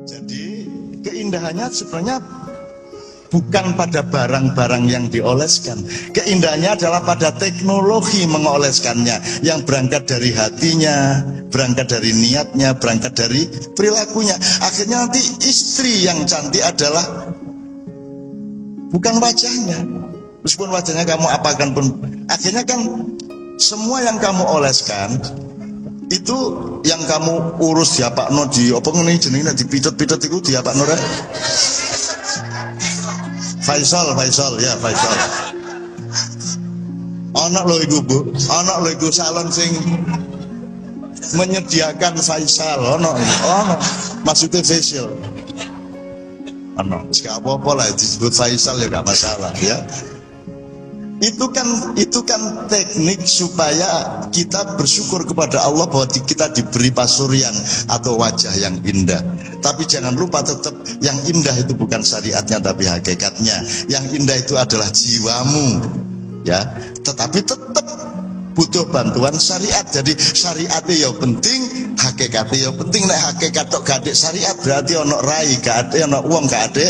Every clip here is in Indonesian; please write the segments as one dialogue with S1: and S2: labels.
S1: Jadi keindahannya sebenarnya bukan pada barang-barang yang dioleskan. Keindahannya adalah pada teknologi mengoleskannya, yang berangkat dari hatinya, berangkat dari niatnya, berangkat dari perilakunya. Akhirnya nanti istri yang cantik adalah bukan wajahnya. Meskipun wajahnya kamu apakan pun, akhirnya kan semua yang kamu oleskan itu yang kamu urus ya Pak No di apa ngene jenenge dipicot-picot iku di Pak Nur. Faisal ya Faisal. Ana lho iku Bu, ana lho iku salon sing menyediakan Faisal, ana maksudnya facial. Ana, wis gak apa-apa lah disebut Faisal ya gak masalah ya. Itu kan teknik supaya kita bersyukur kepada Allah bahwa kita diberi pasurian atau wajah yang indah. Tapi jangan lupa tetap yang indah itu bukan syariatnya tapi hakikatnya. Yang indah itu adalah jiwamu, ya. Tetapi tetap butuh bantuan syariat. Jadi syariatnya ya penting, hakikatnya ya penting. Nek hakikat tok gak ada syariat berarti ono rai, gak ada ono uang, gak ada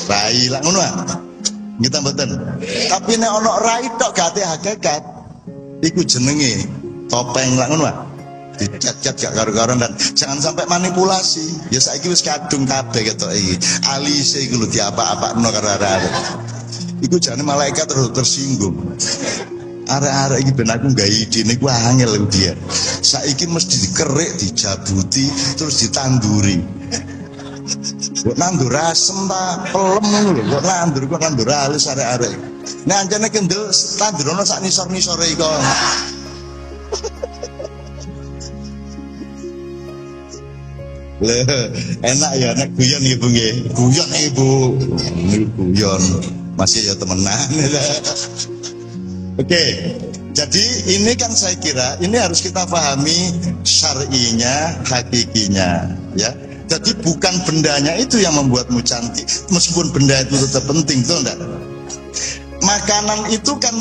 S1: rai lah ngono. Kita mboten. Tapi nek ono rai tok gak ate hakikat, iku jenenge topeng lah ngono. Dicat-cat gak karo-karon dan jangan sampai manipulasi. Ya saiki wis kadung kabeh ketok iki. Alise iku lho diapa-apakno karo arek-arek. Iku jane malaikat terus tersinggung. Arek-arek iki ben aku gawe ide niku angel dia. Saiki mesti dikerik, dijabuti, terus ditanduri. Kok nandur asem ta, pelem ngono lho. Kok nandur halus arek-arek. Nek anjane kendel tandurono sak nisor-nisore iku. Lho, enak ya nek guyon Ibu nggih. Guyon Ibu. Guyon. Masih ya temenan. Oke. Jadi ini kan saya kira ini harus kita pahami syar'inya, hakikinya, ya. Jadi bukan bendanya itu yang membuatmu cantik, meskipun benda itu tetap penting, betul enggak? Makanan itu kan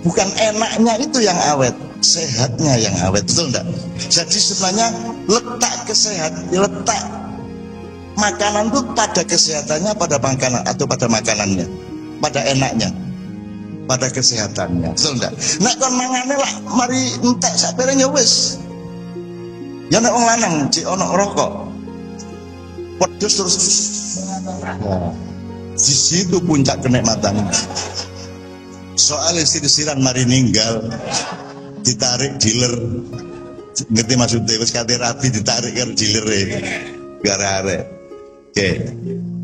S1: bukan enaknya itu yang awet, sehatnya yang awet, betul enggak? Jadi sebenarnya letak makanan itu pada kesehatannya, pada makanan atau pada makanannya, pada enaknya, pada kesehatannya, betul enggak? Nek kon mangane lah, mari entek sak piring ya wis. Ya nek wong lanang cek ono rokok. Pedes terus di situ puncak kenikmatan. Soal istri-istiran mari ninggal ditarik dealer, ngerti maksudnya wis kate rapi ditarik karo dealere gara-gara. Oke.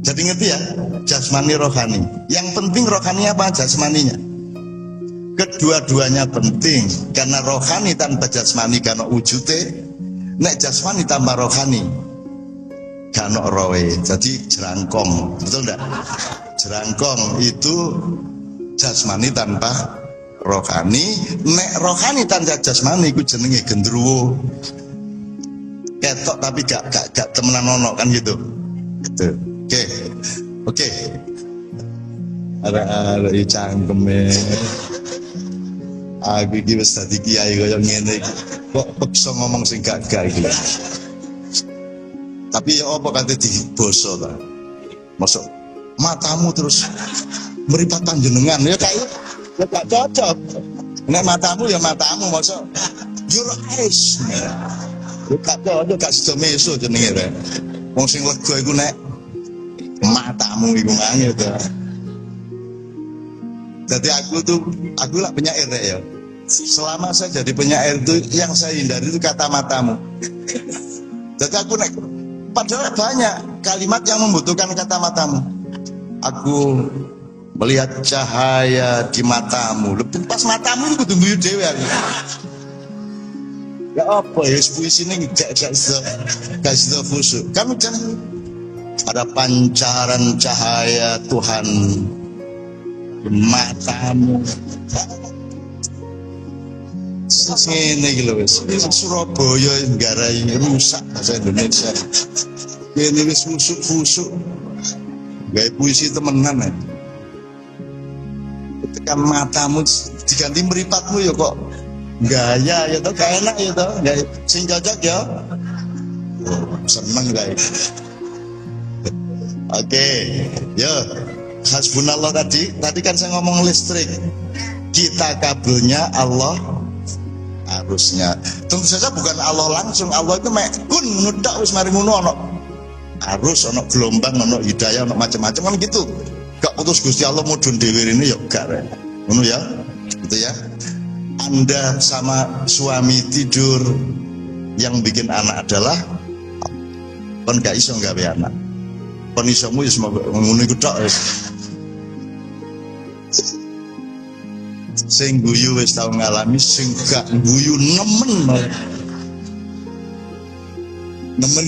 S1: Jadi ngerti ya, jasmani rohani. Yang penting rohani apa jasmaninya? Kedua-duanya penting karena rohani tanpa jasmani kana wujute, nek jasmani tanpa rohani kanok rowe, jadi jerangkong, betul enggak? Jerangkong itu jasmani tanpa rohani. Nek rohani tanpa jasmani itu jenenge gendruwo, ketok tapi gak temenan ono kan gitu. Gitu. Oke. Ada cangkeme. Aku iki wis dadi kiai kaya ngene iki. Kok peksa ngomong sing gak iki. Tapi ya apa kate di basa ta. Masuk matamu terus meripat panjenengan ya kayak ya gak cocok. Nek matamu ya matamu masuk your eyes. Ya gak cocok gak sida meso jenenge rek. Wong sing lega iku nek matamu iku ngene to. Jadi aku lah penyair ya. Selama saya jadi penyair itu yang saya hindari itu kata matamu. Jadi aku nek padahal banyak kalimat yang membutuhkan kata matamu. Aku melihat cahaya di matamu. Lebih pas matamu itu tunggu dewe aku. Ya apa ya puisi ini gak kasih fusuk. Kamu jangan ada pancaran cahaya Tuhan di matamu. Ini gitu wes. Surabaya nggarai rusak bahasa Indonesia. Ini wes fusuk. Gaya puisi temenan ya. Ketika matamu diganti meripatmu ya kok gaya ya toh, gak enak ya toh, gak sing cocok ya. Seneng guys. Oke, yo hasbunallah tadi kan saya ngomong listrik. Kita kabelnya, Allah arusnya. Tentu saja bukan Allah langsung. Allah itu mek kun nudak wis mari ngono ana arus, ana gelombang, ana hidayah, ana macam-macam kan gitu. Gak putus Gusti Allah mudhun dhewe rene ya gak rek. Ngono ya. Gitu ya. Anda sama suami tidur, yang bikin anak adalah kon gak iso gawe anak. Kon isomu wis ngono iku tok wis. Sing guyu wis tau ngalami, sing gak guyu nemen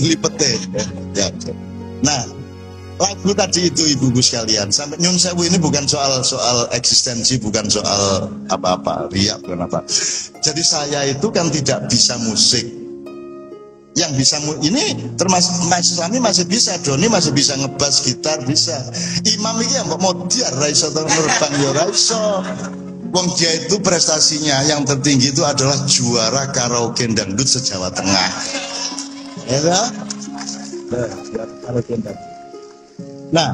S1: lipete ya. Nah, lagu tadi itu ibu-ibu sekalian, sampai nyun sewu ini bukan soal eksistensi, bukan soal apa-apa, riak bukan apa. Jadi saya itu kan tidak bisa musik. Yang bisa ini termasuk Mas Islami masih bisa, Doni masih bisa ngebas gitar bisa. Imam ini yang mau dia raiso nerbang ya raiso. Wong dia itu prestasinya yang tertinggi itu adalah juara karaoke dangdut se-Jawa Tengah. Ya kan? Nah,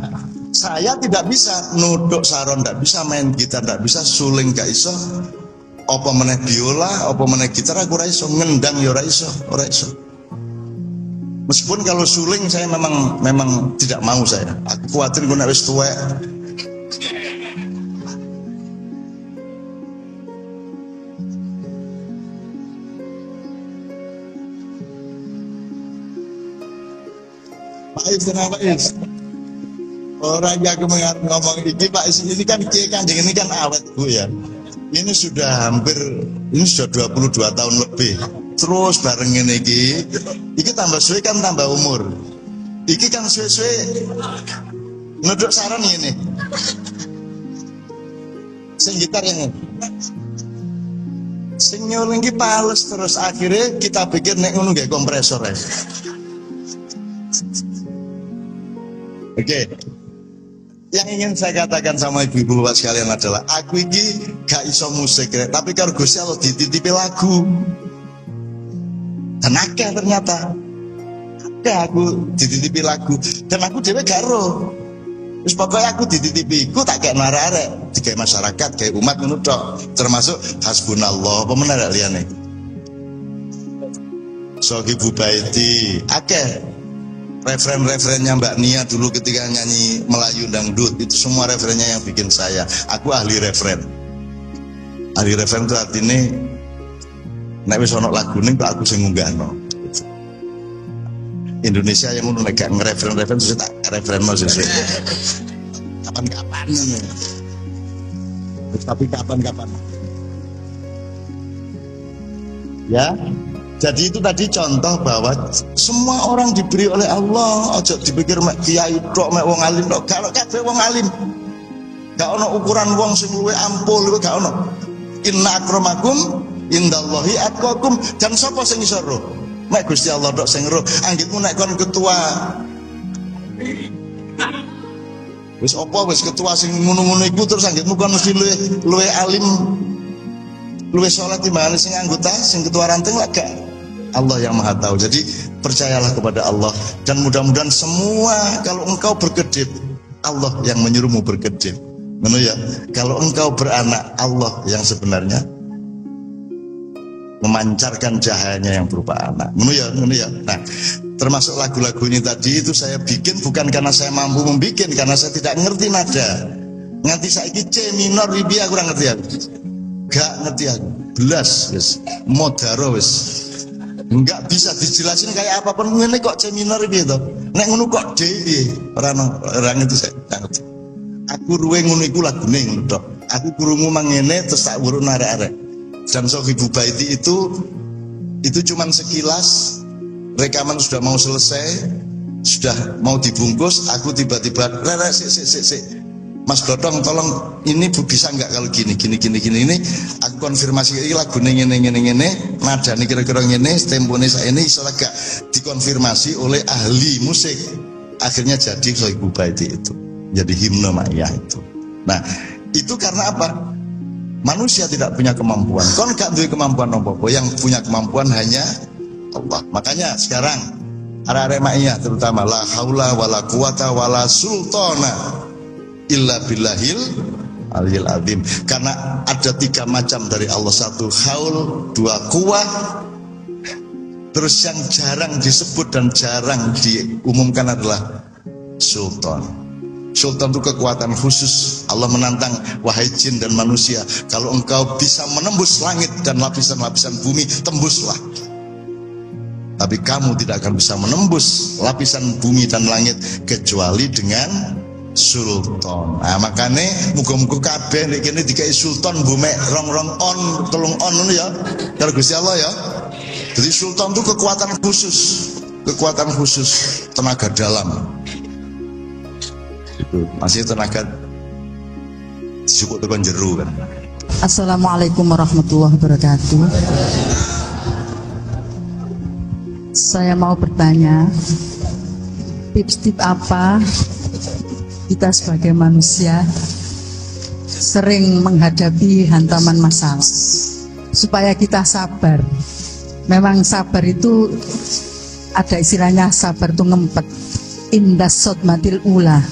S1: saya tidak bisa nuduk saron, tidak bisa main gitar, tidak bisa suling, gak iso. Apa meneh biola, apa meneh gitar aku ora iso, ngendang ya ora iso, ora iso. Meskipun kalau suling saya memang tidak mau saya. Aku khawatir gue nek wis tuwek. Pak Is, kenapa Is? Orang yang ngomong ini Pak Is, ini kan Kandeng ini kan awet Bu ya. Ini sudah hampir, ini sudah 22 tahun lebih. Terus bareng ini iki tambah suwe kan tambah umur. Iki kan suwe-suwe ngeduk saran ini. Sing gitar yang sing nyuling iki pales terus akhirnya kita pikir nek ngono nggih kompresor ya. Oke. Yang ingin saya katakan sama ibu-ibu bapak sekalian adalah aku ini gak iso musik ya, tapi kalau Gusti Allah dititipi lagu. Dan akeh ternyata. Akeh aku dititipi lagu dan aku dhewe gak ero. Terus pokoknya aku dititipi iku tak kayak nararek, digawe masyarakat, kayak umat ngono tok. Termasuk hasbunallah, apa meneh liyane. Sohibu Baiti, akeh. Referen-referennya Mbak Nia dulu ketika nyanyi Melayu dangdut itu semua referennya yang bikin saya. Aku ahli referen. Ahli referen itu artinya nek wis ana lagune kok aku sing ngunggahno. Indonesia yang ngono nek ngereferen-referen terus tak referen sesuk. Kapan-kapan ngono. Tapi kapan-kapan. Ya. Jadi itu tadi contoh bahwa semua orang diberi oleh Allah. Aja dipikir mek kiai tok, mek wong alim tok. Kalau kabeh wong alim. Gak ono ukuran wong sing luwe ampul, gak ono. Inna akramakum indallahi atqakum. Dan sapa sing iso roh? Mek Gusti Allah tok sing roh. Anggitmu nek kon ketua. Wis apa wis ketua sing ngono-ngono iku terus anggitmu kon mesti luwe alim. Luwe saleh timbangane sing anggota, sing ketua ranting lah gak. Allah yang maha tahu. Jadi percayalah kepada Allah dan mudah-mudahan semua kalau engkau berkedip Allah yang menyuruhmu berkedip. Ngono ya. Kalau engkau beranak Allah yang sebenarnya memancarkan cahayanya yang berupa anak. Ngono ya, ngono ya. Nah, termasuk lagu-lagu ini tadi itu saya bikin bukan karena saya mampu membikin, karena saya tidak ngerti nada. Nganti saiki C minor iki aku ora ngerti aku. Gak ngerti aku. Belas wis. Modaro wis. Enggak bisa dijelasin kayak apapun ngene kok C minor piye to. Nek ngono kok D piye? Ora itu saya ngerti. Aku ruwe ngono iku lagune ngono tok. Aku krungu mangene terus tak urut arek-arek. Dan Sohibu Baiti itu cuman sekilas rekaman sudah mau selesai, sudah mau dibungkus, aku tiba-tiba rere sik. Mas Godong tolong ini bisa nggak kalau gini ini aku konfirmasi ini lagu ngene nada nih kira-kira ngene tempone saya ini iso gak dikonfirmasi oleh ahli musik, akhirnya jadi Sohibu Baiti itu jadi himne maya itu. Nah itu karena apa? Manusia tidak punya kemampuan, kon gak punya kemampuan apa-apa, yang punya kemampuan hanya Allah. Makanya sekarang arek-arek ma'iyah terutama, la haula wala quwata wala sultana illa billahil aliyil azim. Karena ada 3 macam dari Allah, 1 haul, 2 quwah, terus yang jarang disebut dan jarang diumumkan adalah sultan. Sultan itu kekuatan khusus. Allah menantang, wahai jin dan manusia, kalau engkau bisa menembus langit dan lapisan-lapisan bumi, tembuslah. Tapi kamu tidak akan bisa menembus lapisan bumi dan langit kecuali dengan sultan. Nah, makanya muga-muga kabeh nek kene dikai sultan bumek rong-rong on, tolong on ngono ya. Karo Gusti Allah ya. Jadi sultan itu kekuatan khusus, tenaga dalam. Itu masih tenaga cukup tekan jero kan.
S2: Assalamualaikum warahmatullahi wabarakatuh. Saya mau bertanya, tips-tips apa kita sebagai manusia sering menghadapi hantaman masalah supaya kita sabar. Memang sabar itu ada istilahnya, sabar itu ngempet, indas sodmatil ula.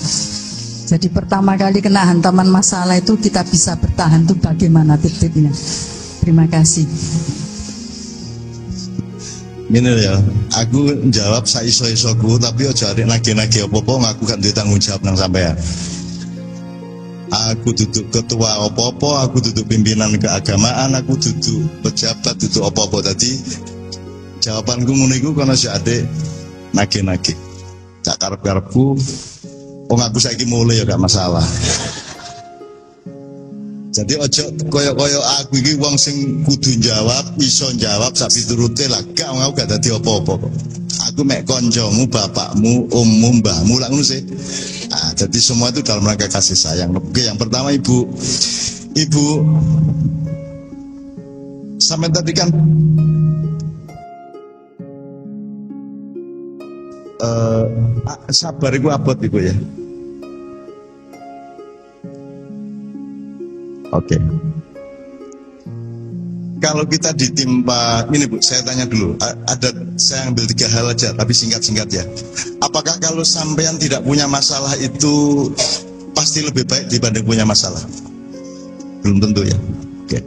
S2: Jadi pertama kali kena hantaman masalah itu kita bisa bertahan, itu bagaimana tip-tipnya? Terima kasih.
S1: Gini ya, aku jawab saiso-isoku, tapi ojo arek nagih-nagih apa-apa, ngaku kan duwe tanggung jawab nang sampean. Aku duduk ketua apa-apa, aku duduk pimpinan keagamaan, aku duduk pejabat, duduk apa-apa. Tadi jawabanku ngono iku kono si adek nagih-nagih. Cak karep-karepku, wong aku saiki mulai ya gak masalah. Jadi ojo koyo-koyo aku iki wong sing kudu jawab, iso jawab sak piturute lah, gak aku gak dadi apa-apa kok. Aku mek koncomu, bapakmu, ommu, mbahmu lah ngono sih. Nah, jadi semua itu dalam rangka kasih sayang. Oke, yang pertama ibu sampai tadi kan sabar itu abot ibu ya. Oke. Kalau kita ditimpa, ini Bu, saya tanya dulu. Saya ambil 3 hal aja, tapi singkat-singkat ya. Apakah kalau sampean tidak punya masalah itu pasti lebih baik dibanding punya masalah? Belum tentu ya. Oke.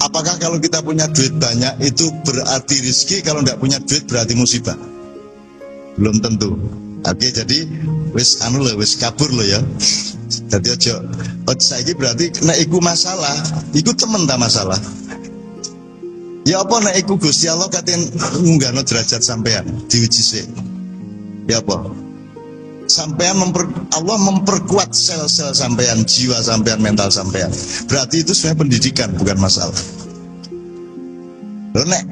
S1: Apakah kalau kita punya duit banyak itu berarti rezeki? Kalau tidak punya duit berarti musibah? Belum tentu. Oke, jadi wis kabur lo ya. Jadi ojo saiki berarti nek iku masalah, iku temen ta masalah. Ya apa nek iku Gusti Allah katen ngunggahno derajat sampean, diuji sik. Ya apa? Sampean Allah memperkuat sel-sel sampean, jiwa sampean, mental sampean. Berarti itu sebenarnya pendidikan, bukan masalah. Lho nek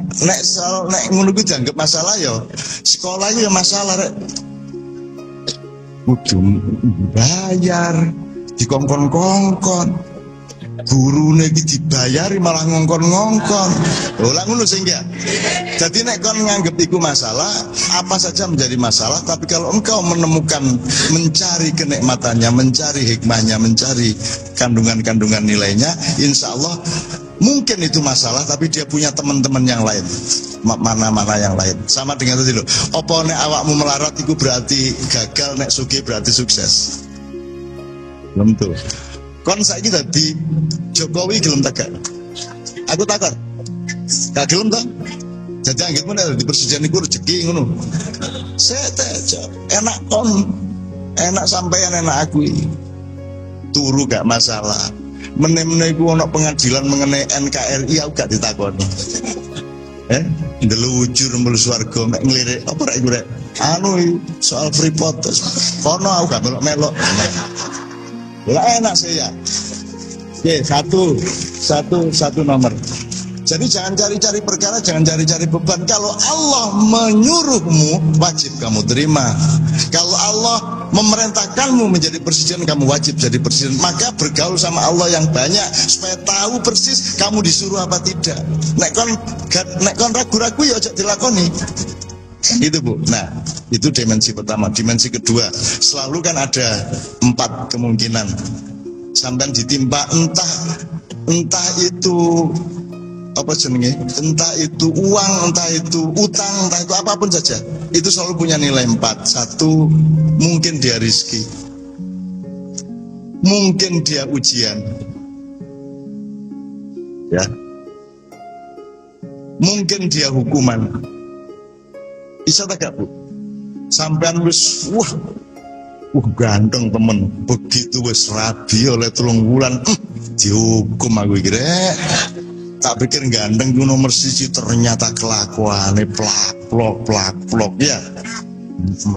S1: ngono ku dianggap masalah ya, sekolah ya masalah rek. Kudu bayar, dikongkon-kongkon, gurune iki dibayari malah ngongkon-ngongkon. Lho lak ngono sing ya. Jadi nek kon nganggep iku masalah, apa saja menjadi masalah, tapi kalau engkau menemukan, mencari kenikmatannya, mencari hikmahnya, mencari kandungan-kandungan nilainya, insya Allah mungkin itu masalah, tapi dia punya teman-teman yang lain. Mana-mana yang lain. Sama dengan tadi loh. Apa nek awakmu melarat itu berarti gagal, nek sugih berarti sukses. Belum tuh. Kon saiki dadi Jokowi gelem tegak. Aku takon. Gak gelem toh? Jadi anggitmu nek di persetujuan iku rezeki ngono. Enak kon. Enak sampeyan, enak aku iki. Turu gak masalah. Meneh-meneh iku ana pengadilan mengenai NKRI aku gak ditakoni. Ndelujur mlebu swarga mek nglirik apa rek iku rek. Anu soal Freeport. Kono aku gak melok-melok. Lah enak saya. Oke, satu nomor. Jadi jangan cari-cari perkara, jangan cari-cari beban. Kalau Allah menyuruhmu, wajib kamu terima. Kalau Allah memerintahkanmu menjadi presiden, kamu wajib jadi presiden. Maka bergaul sama Allah yang banyak supaya tahu persis kamu disuruh apa tidak. Nek kon ragu-ragu ya ojo dilakoni. Itu Bu. Nah, itu dimensi pertama. Dimensi kedua, selalu kan ada 4 kemungkinan. Sampai ditimpa entah itu apa jenenge, entah itu uang, entah itu utang, entah itu apapun saja, itu selalu punya nilai 4. Satu, mungkin dia rizki, mungkin dia ujian, ya, mungkin dia hukuman. Bisa tak Bu? Sampean wis ganteng temen, begitu wis rabi oleh 3 bulan, dihukum aku iki rek. Tak pikir ganteng itu nomor 1, ternyata kelakuannya plak-plok ya.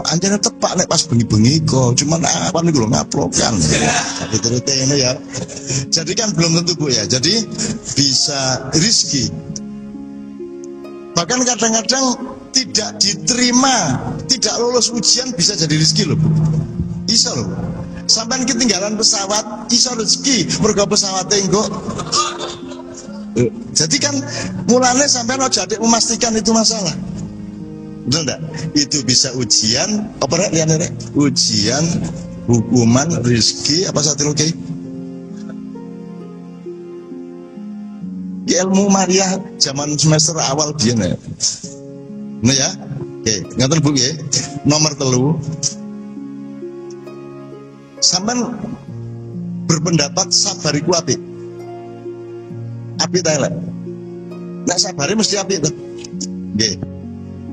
S1: Anjane tepak nek pas bengi-bengi kok, cuman apa nih gue ngaplokan. Tapi cerita ini ya. Jadi kan belum tentu Bu ya. Jadi bisa rizki. Bahkan kadang-kadang tidak diterima, tidak lolos ujian bisa jadi rizki loh Bu. Bisa loh. Sampai ketinggalan pesawat, iso rezeki, mergo pesawatnya engko. Jadi kan mulanya sampai jadi memastikan itu masalah. Betul enggak? Itu bisa ujian, apa rek liane rek? Ujian, hukuman, rizki, apa satu lagi? Ilmu Maria zaman semester awal biyen ya. Nah ya. Oke, ngaten Bu ya. Nomor 3. Sampean berpendapat sabar iku apik. Apik ta elek? Nek sabare mesti apik to. Nggih.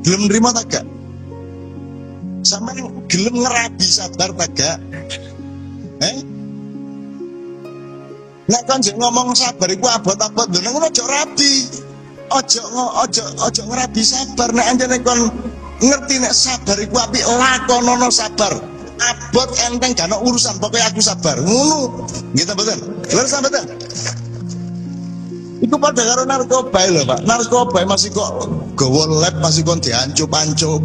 S1: Gelem nrimo ta gak? Sampeyan gelem ngerabi sabar ta gak? Nek kon jek ngomong sabar iku abot-abot lho, ngono aja rabi. Aja ngerabi sabar. Nek anjene kon ngerti nek sabar iku apik, lakonono sabar. Abot enteng gak ono urusan, pokoknya aku sabar. Ngono. Nggih ta mboten? Lha sampeyan itu pada karo narkoba lho Pak. Narkoba masih kok gawa lab, masih kon diancup-ancup.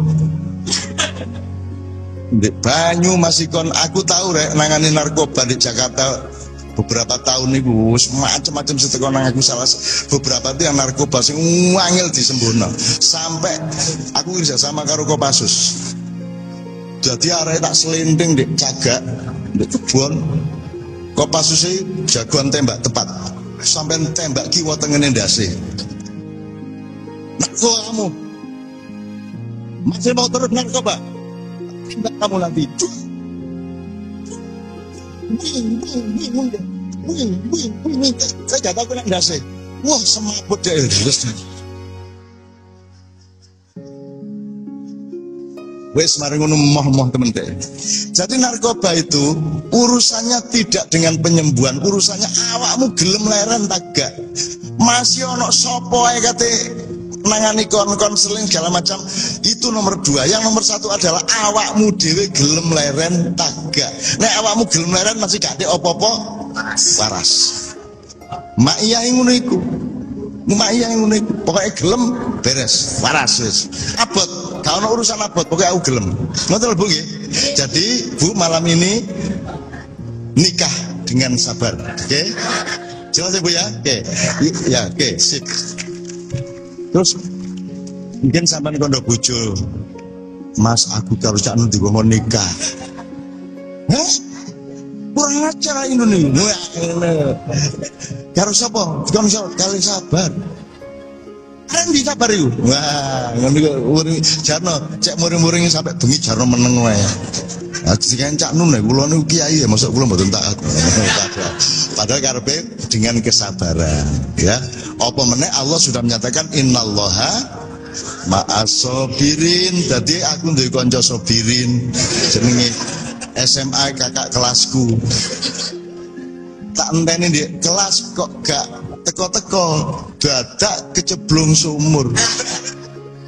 S1: Ndek banyu masih kon, aku tahu rek nangani narkoba di Jakarta beberapa tahun niku wis macam-macam seteko nang aku salah beberapa itu yang narkoba sing wangil disembuhno. Sampai aku kerja sama karo Kopassus. Jadi arek tak selinting ndek cagak, ndek kebon. Kopassus e jagoan tembak tepat. Sampai tembak kiwa tengene ndase. Nak kamu masih mau terus narkoba? Tembak kamu nanti. Saya gak tahu kena ndase. Wah semaput dia. Wes mari ngono moh-moh temen teh. Jadi narkoba itu urusannya tidak dengan penyembuhan, urusannya awakmu gelem leren tak gak. Masih ono sopo ae kate nangani konseling segala macam. Itu nomor 2. Yang nomor 1 adalah awakmu dhewe gelem leren tak gak. Nek awakmu gelem leren masih gak ada opo-opo waras. Mak iya ngono iku. Mak iya ngono iku. Pokoke gelem beres, waras wis. Abot kalau urusan abot, pokoknya aku gelem. Ngoten Bu nggih. Jadi Bu malam ini nikah dengan sabar. Oke? Jelas ya Bu ya? Oke. Ya, oke, sip. Terus mungkin sampean kondo bojo. Mas, aku karo Cak Nun diwong nikah. Hah? Kurang ajar ini nih. Karo sapa? Kon kali sabar. Kan bisa sabar itu. Wah, ngono jarno cek muring-muring sampai bengi jarno meneng wae. Dikan Cak Nun kula niku kiai ya, mosok kula mboten taat. Padahal karepe dengan kesabaran, ya. Apa meneh Allah sudah menyatakan innallaha ma'as-sabirin. Dadi aku duwe kanca sabirin jenenge SMA kakak kelasku. Tak enteni di kelas kok gak teko-teko dadak keceblung sumur.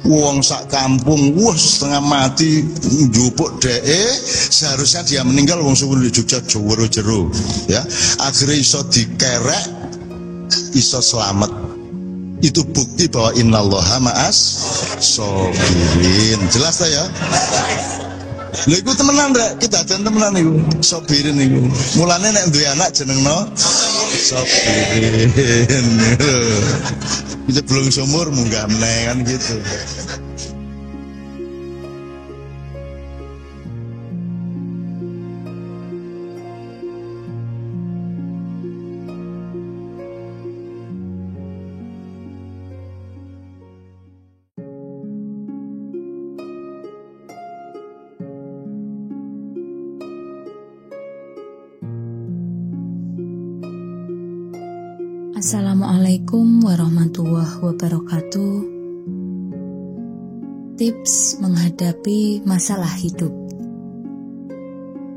S1: Wong sak kampung setengah mati njupuk dheke, seharusnya dia meninggal wong sumur di Jogja jero ya. Akhirnya iso dikerek, iso selamat. Itu bukti bahwa innallaha ma'as sabirin. Jelas ta ya? Lha iku temenan rek, kedaden temenan iku. Sabirin iku. Mulane nek duwe anak jenengno Sabirin. Kita belum sumur munggah meneh kan gitu.
S3: Assalamualaikum warahmatullahi wabarakatuh. Tips menghadapi masalah hidup.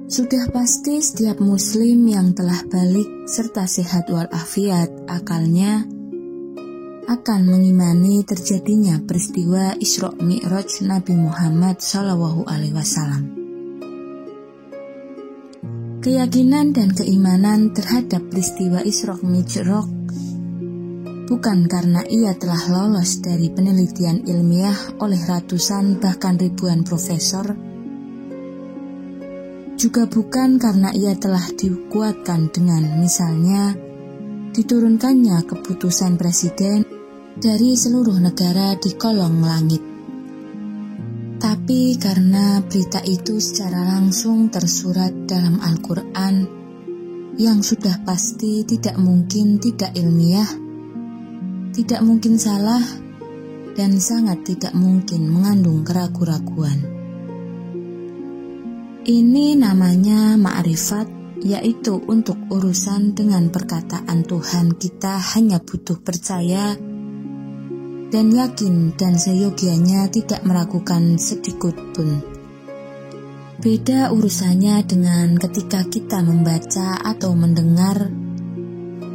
S3: Sudah pasti setiap muslim yang telah balik serta sehat walafiat akalnya akan mengimani terjadinya peristiwa Isra Mi'raj Nabi Muhammad SAW. Keyakinan dan keimanan terhadap peristiwa Isra Mi'raj bukan karena ia telah lolos dari penelitian ilmiah oleh ratusan bahkan ribuan profesor, juga bukan karena ia telah dikuatkan dengan misalnya diturunkannya keputusan presiden dari seluruh negara di kolong langit, tapi karena berita itu secara langsung tersurat dalam Al-Quran yang sudah pasti tidak mungkin tidak ilmiah, tidak mungkin salah, dan sangat tidak mungkin mengandung keraguan-raguan. Ini namanya ma'rifat, yaitu untuk urusan dengan perkataan Tuhan kita hanya butuh percaya dan yakin dan seyogianya tidak meragukan sedikit pun. Beda urusannya dengan ketika kita membaca atau mendengar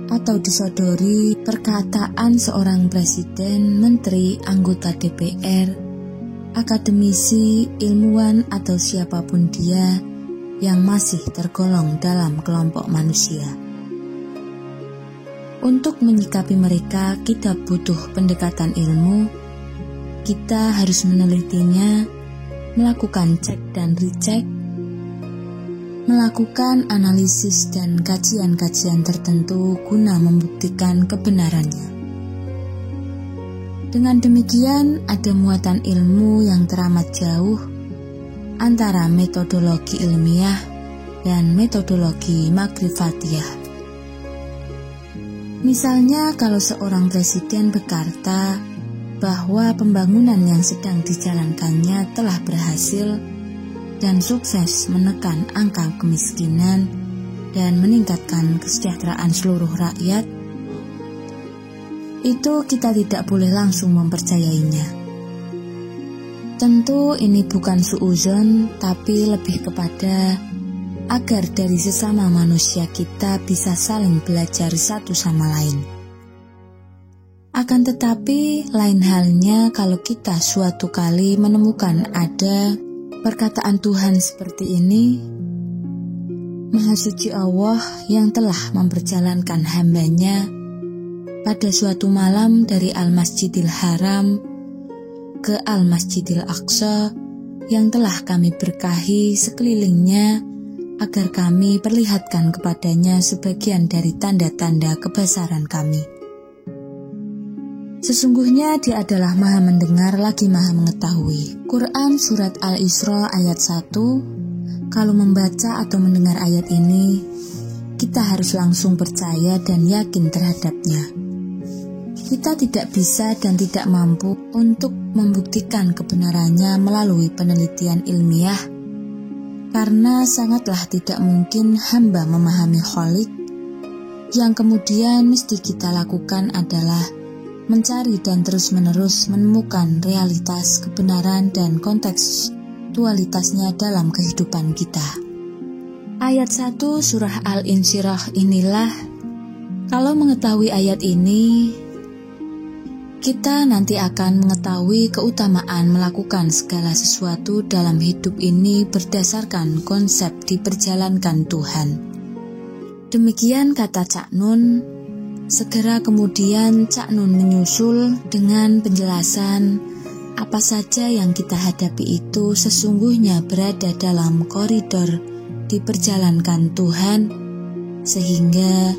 S3: atau disodori perkataan seorang presiden, menteri, anggota DPR, akademisi, ilmuwan, atau siapapun dia yang masih tergolong dalam kelompok manusia. Untuk menyikapi mereka, kita butuh pendekatan ilmu. Kita harus menelitinya, melakukan cek dan recheck, melakukan analisis dan kajian-kajian tertentu guna membuktikan kebenarannya. Dengan demikian, ada muatan ilmu yang teramat jauh antara metodologi ilmiah dan metodologi makrifatiyah. Misalnya, kalau seorang presiden berkata bahwa pembangunan yang sedang dijalankannya telah berhasil dan sukses menekan angka kemiskinan dan meningkatkan kesejahteraan seluruh rakyat, itu kita tidak boleh langsung mempercayainya. Tentu ini bukan suuzon, tapi lebih kepada agar dari sesama manusia kita bisa saling belajar satu sama lain. Akan tetapi, lain halnya kalau kita suatu kali menemukan ada perkataan Tuhan seperti ini, Maha Suci Allah yang telah memperjalankan hambanya pada suatu malam dari Al-Masjidil Haram ke Al-Masjidil Aqsa yang telah kami berkahi sekelilingnya agar kami perlihatkan kepadanya sebagian dari tanda-tanda kebesaran kami. Sesungguhnya Dia adalah Maha mendengar lagi Maha mengetahui. Quran Surat Al-Isra ayat 1. Kalau membaca atau mendengar ayat ini, kita harus langsung percaya dan yakin terhadapnya. Kita tidak bisa dan tidak mampu untuk membuktikan kebenarannya melalui penelitian ilmiah, karena sangatlah tidak mungkin hamba memahami Khalik. Yang kemudian mesti kita lakukan adalah mencari dan terus-menerus menemukan realitas, kebenaran, dan kontekstualitasnya dalam kehidupan kita. Ayat 1 surah Al-Insyirah inilah, kalau mengetahui ayat ini, kita nanti akan mengetahui keutamaan melakukan segala sesuatu dalam hidup ini berdasarkan konsep diperjalankan Tuhan. Demikian kata Cak Nun. Segera kemudian Cak Nun menyusul dengan penjelasan apa saja yang kita hadapi itu sesungguhnya berada dalam koridor diperjalankan Tuhan, sehingga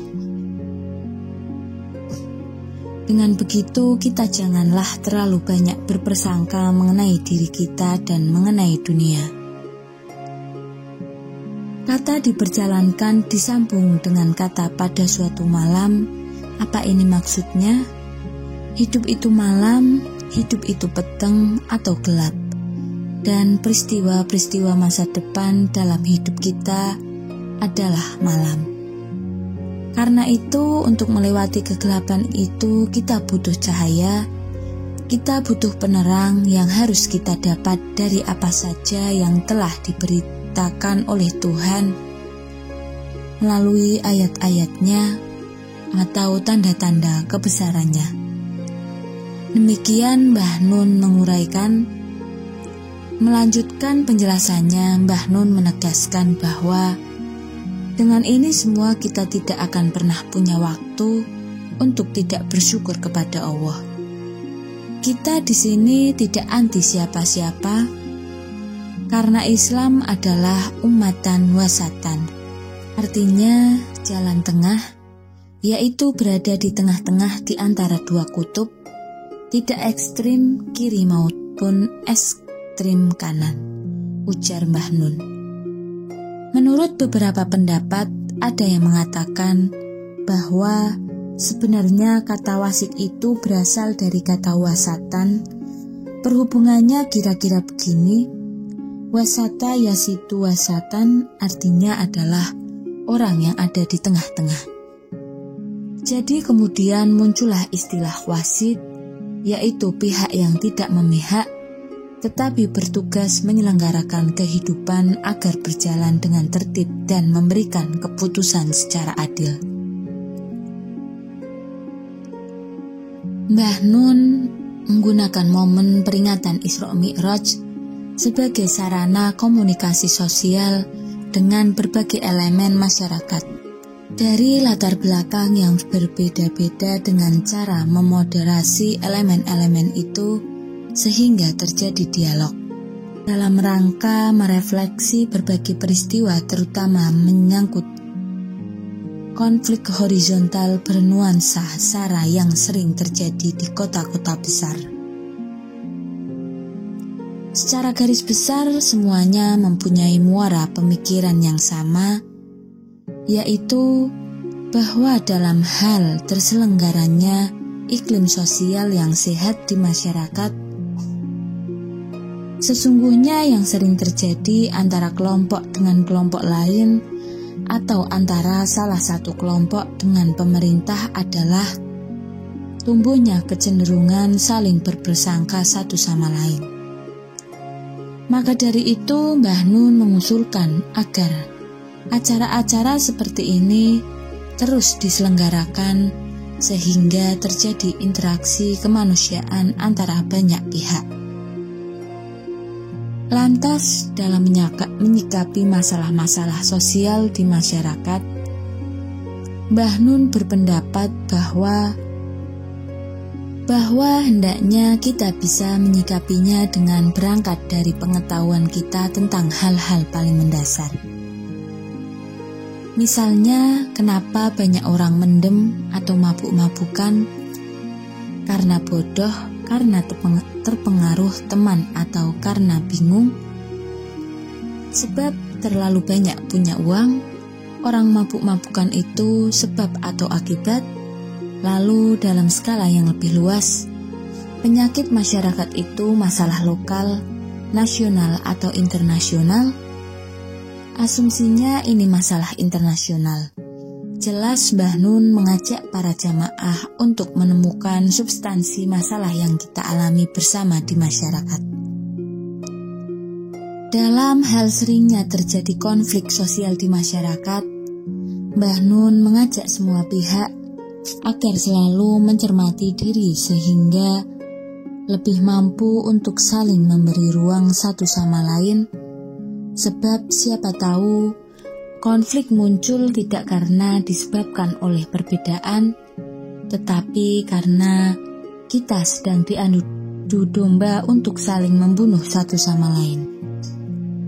S3: dengan begitu, kita janganlah terlalu banyak berprasangka mengenai diri kita dan mengenai dunia. Kata diperjalankan disambung dengan kata pada suatu malam. Apa ini maksudnya? Hidup itu malam, hidup itu peteng atau gelap. Dan peristiwa-peristiwa masa depan dalam hidup kita adalah malam. Karena itu, untuk melewati kegelapan itu, kita butuh cahaya, kita butuh penerang yang harus kita dapat dari apa saja yang telah diberitakan oleh Tuhan melalui ayat-ayatnya atau tanda-tanda kebesarannya. Demikian Mbah Nun menguraikan. Melanjutkan penjelasannya, Mbah Nun menegaskan bahwa dengan ini semua kita tidak akan pernah punya waktu untuk tidak bersyukur kepada Allah. Kita di sini tidak anti siapa-siapa, karena Islam adalah ummatan wasatan. Artinya jalan tengah, yaitu berada di tengah-tengah di antara dua kutub, tidak ekstrim kiri maupun ekstrim kanan, ujar Mbah Nun. Menurut beberapa pendapat, ada yang mengatakan bahwa sebenarnya kata wasik itu berasal dari kata wasatan. Perhubungannya kira-kira begini: wasata yasitu wasatan artinya adalah orang yang ada di tengah-tengah. Jadi kemudian muncullah istilah wasit, yaitu pihak yang tidak memihak, tetapi bertugas menyelenggarakan kehidupan agar berjalan dengan tertib dan memberikan keputusan secara adil. Mbah Nun menggunakan momen peringatan Isra Mi'raj sebagai sarana komunikasi sosial dengan berbagai elemen masyarakat dari latar belakang yang berbeda-beda, dengan cara memoderasi elemen-elemen itu sehingga terjadi dialog dalam rangka merefleksi berbagai peristiwa, terutama menyangkut konflik horizontal bernuansa SARA yang sering terjadi di kota-kota besar. Secara garis besar, semuanya mempunyai muara pemikiran yang sama, yaitu bahwa dalam hal terselenggaranya iklim sosial yang sehat di masyarakat, sesungguhnya yang sering terjadi antara kelompok dengan kelompok lain atau antara salah satu kelompok dengan pemerintah adalah tumbuhnya kecenderungan saling berprasangka satu sama lain. Maka dari itu Mbah Nun mengusulkan agar acara-acara seperti ini terus diselenggarakan sehingga terjadi interaksi kemanusiaan antara banyak pihak. Lantas, dalam menyikapi masalah-masalah sosial di masyarakat, Mbah Nun berpendapat bahwa hendaknya kita bisa menyikapinya dengan berangkat dari pengetahuan kita tentang hal-hal paling mendasar. Misalnya, kenapa banyak orang mendem atau mabuk-mabukan? Karena bodoh, karena terpengaruh teman, atau karena bingung? Sebab terlalu banyak punya uang. Orang mabuk-mabukan itu sebab atau akibat? Lalu dalam skala yang lebih luas, penyakit masyarakat itu masalah lokal, nasional, atau internasional? Asumsinya ini masalah internasional. Jelas Mbah Nun mengajak para jamaah untuk menemukan substansi masalah yang kita alami bersama di masyarakat. Dalam hal seringnya terjadi konflik sosial di masyarakat, Mbah Nun mengajak semua pihak agar selalu mencermati diri sehingga lebih mampu untuk saling memberi ruang satu sama lain, sebab siapa tahu konflik muncul tidak karena disebabkan oleh perbedaan, tetapi karena kita sedang diadu domba untuk saling membunuh satu sama lain.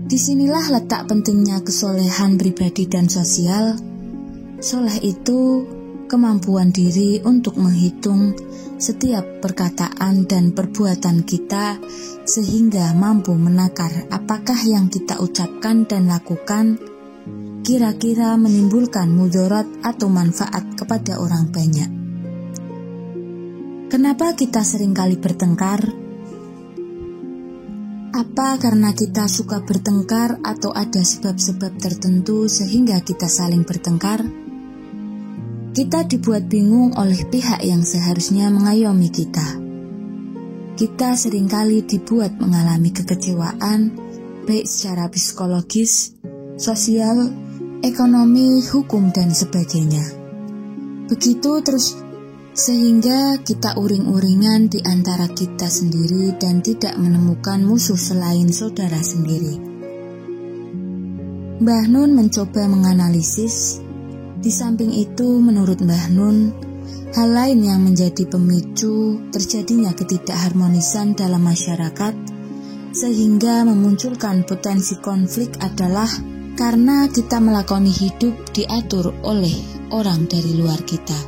S3: Disinilah letak pentingnya kesolehan pribadi dan sosial. Soleh itu kemampuan diri untuk menghitung setiap perkataan dan perbuatan kita sehingga mampu menakar apakah yang kita ucapkan dan lakukan kira-kira menimbulkan mudarat atau manfaat kepada orang banyak. Kenapa kita seringkali bertengkar? Apa karena kita suka bertengkar atau ada sebab-sebab tertentu sehingga kita saling bertengkar? Kita dibuat bingung oleh pihak yang seharusnya mengayomi kita. Kita seringkali dibuat mengalami kekecewaan, baik secara psikologis, sosial, ekonomi, hukum, dan sebagainya. Begitu terus, sehingga kita uring-uringan di antara kita sendiri dan tidak menemukan musuh selain saudara sendiri. Mbah Nun mencoba menganalisis. Di samping itu, menurut Mbah Nun, hal lain yang menjadi pemicu terjadinya ketidakharmonisan dalam masyarakat sehingga memunculkan potensi konflik adalah karena kita melakoni hidup diatur oleh orang dari luar kita.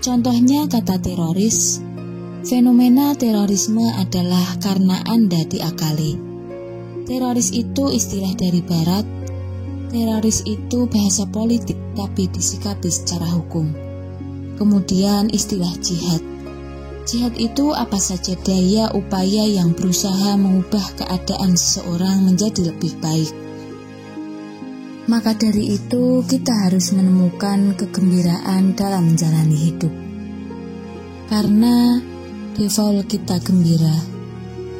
S3: Contohnya kata teroris. Fenomena terorisme adalah karena Anda diakali. Teroris itu istilah dari barat. Teroris itu bahasa politik tapi disikapi secara hukum. Kemudian istilah jihad. Jihad itu apa saja daya upaya yang berusaha mengubah keadaan seseorang menjadi lebih baik. Maka dari itu kita harus menemukan kegembiraan dalam menjalani hidup. Karena default kita gembira.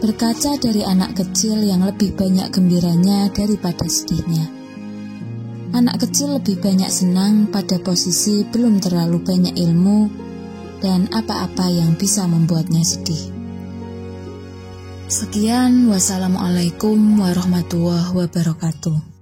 S3: Berkaca dari anak kecil yang lebih banyak gembiranya daripada sedihnya. Anak kecil lebih banyak senang pada posisi belum terlalu banyak ilmu dan apa-apa yang bisa membuatnya sedih. Sekian, wassalamualaikum warahmatullahi wabarakatuh.